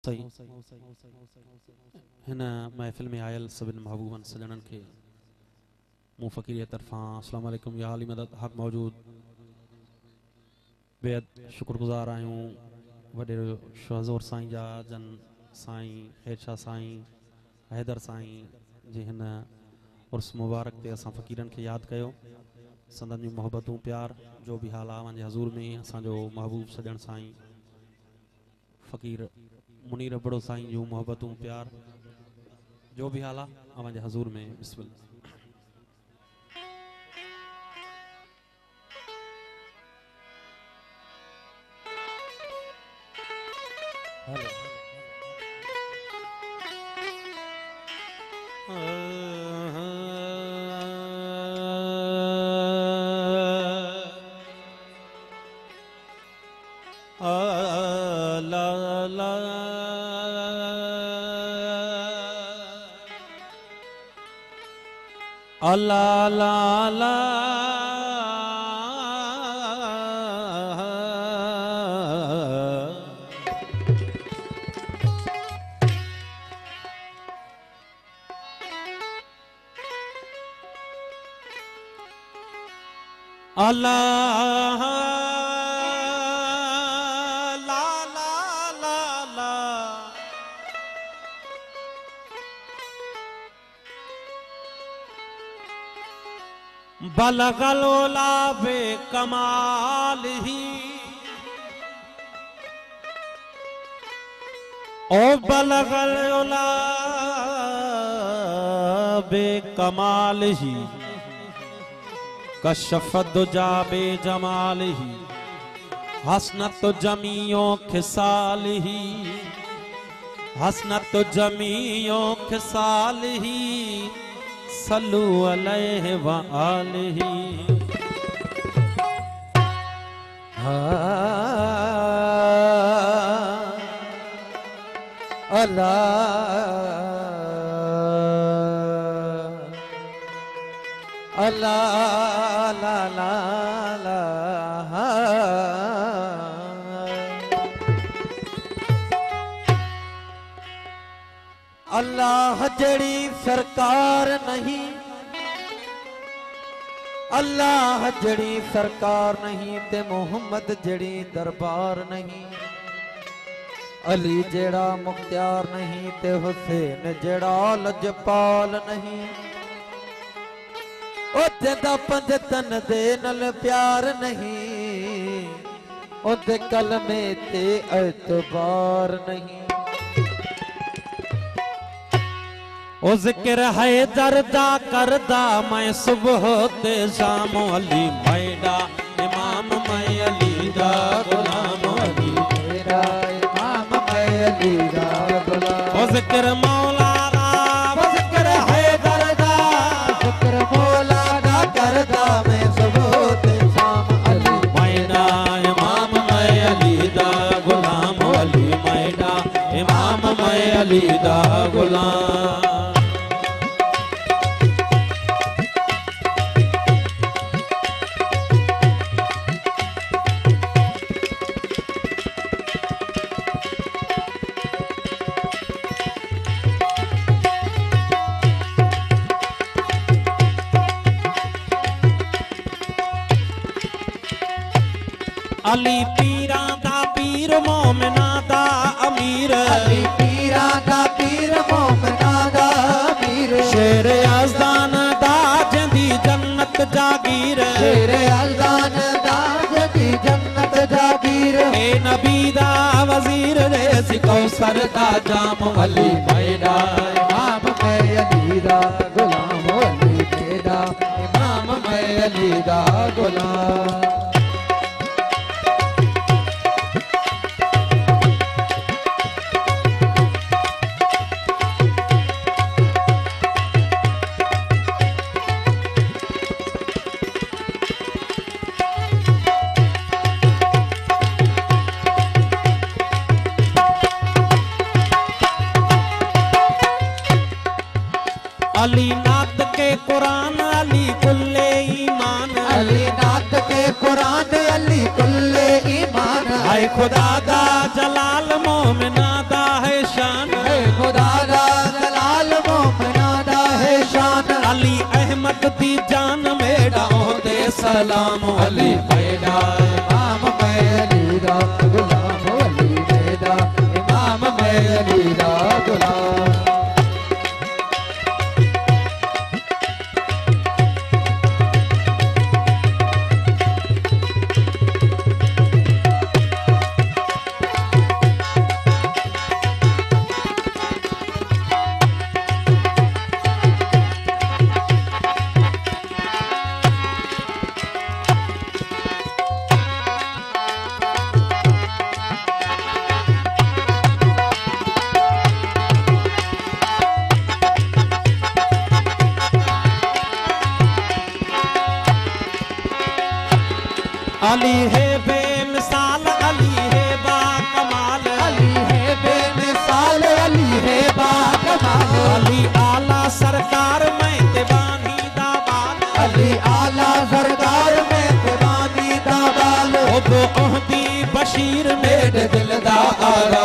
सही हिन महफ़िल में आयल सभिनी महबूबन सजणन के मुँह फ़कीर तरफ़ां अस्सलाम वालेकुम या आली मदद हक़ मौजूद बेहद शुक्रगुज़ार आहियूं वॾे शहज़ोर साईं जा जन साईं ख़ैरशाह साईं हैदर साईं जे हिन उर्स मुबारक ते असां फ़कीरनि खे यादि कयो संदन जूं मोहबतूं प्यार जो भी हाल आहे वञे हज़ूर में असांजो महबूब सजण साईं फ़कीर मुनीर बड़ो साईं जूं मोहबतूं प्यार जो भी हाल आहे अवांजे हज़ूर में बिस्मिल्लाह। अल्लाह ला ला अल्लाह ला ला ला ला बलगल ओला बे कमाल ही ओ बलगल ओला बे कमाल ही कशफत जाबे जमाल ही हसनत जमियो खिसाल ही हसनत जमियो खिसाल ही सल्लु अलैहि व आलिही अल्लाह अल्लाह ला ला ला अल्लाह जड़ी सरकार नहीं अल्लाह जड़ी सरकार नहीं ते मोहम्मद जड़ी दरबार नहीं अली जड़ा मुख्तियार नहीं ते हुसैन जड़ा लजपाल नहीं ओ जदा पंज तन दे नल प्यार नहीं ओ दे कलमे ते एतबार नहीं ओ जिक्र है दर्दा करदा मैं सुबह ते शाम अली मैडा इमाम मैं अली दा गुलाम अली मेरा इमाम मैं अली दा गुलाम ओ जिक्र मौला दा ओ जिक्र है दर्दा जिक्र मौला दा करदा मैं सुबह ते शाम अली मैडा इमाम मैं अली दा गुलाम अली मैडा इमाम मैं अली दा गुलाम अली पीरा दा पीर मोमिना दा अमीर अली पीरा दा पीर मोमिना दा अमीर शेर अज़दान दा जंदी जन्नत जागीर शेर अज़दान दा जंदी जन्नत जागीर ए नबी दा वजीर रे कौसर दा जाम अली मैडा इमाम मैं अली दा गुलाम अली मेरा इमाम मैं अली दा गुलाम अली नात के कुरान अली कुल्ले ईमान अली नात के कुरान अली कुल्ले ईमान है खुदा दा जलाल मोमिना दा है सलाम अली मैडा इमाम मैं अली दा गुलाम अली मैडा इमाम मैं अली दा गुलाम। अली है बेमिसाल अली है बाकमाल अली है बेमिसाल अली है बाकमाल अली आला सरकार में दीवानी दाबाल अली आला सरकार में दीवानी दाबाल वो ओहदी बशीर मेरे दिल दा आरा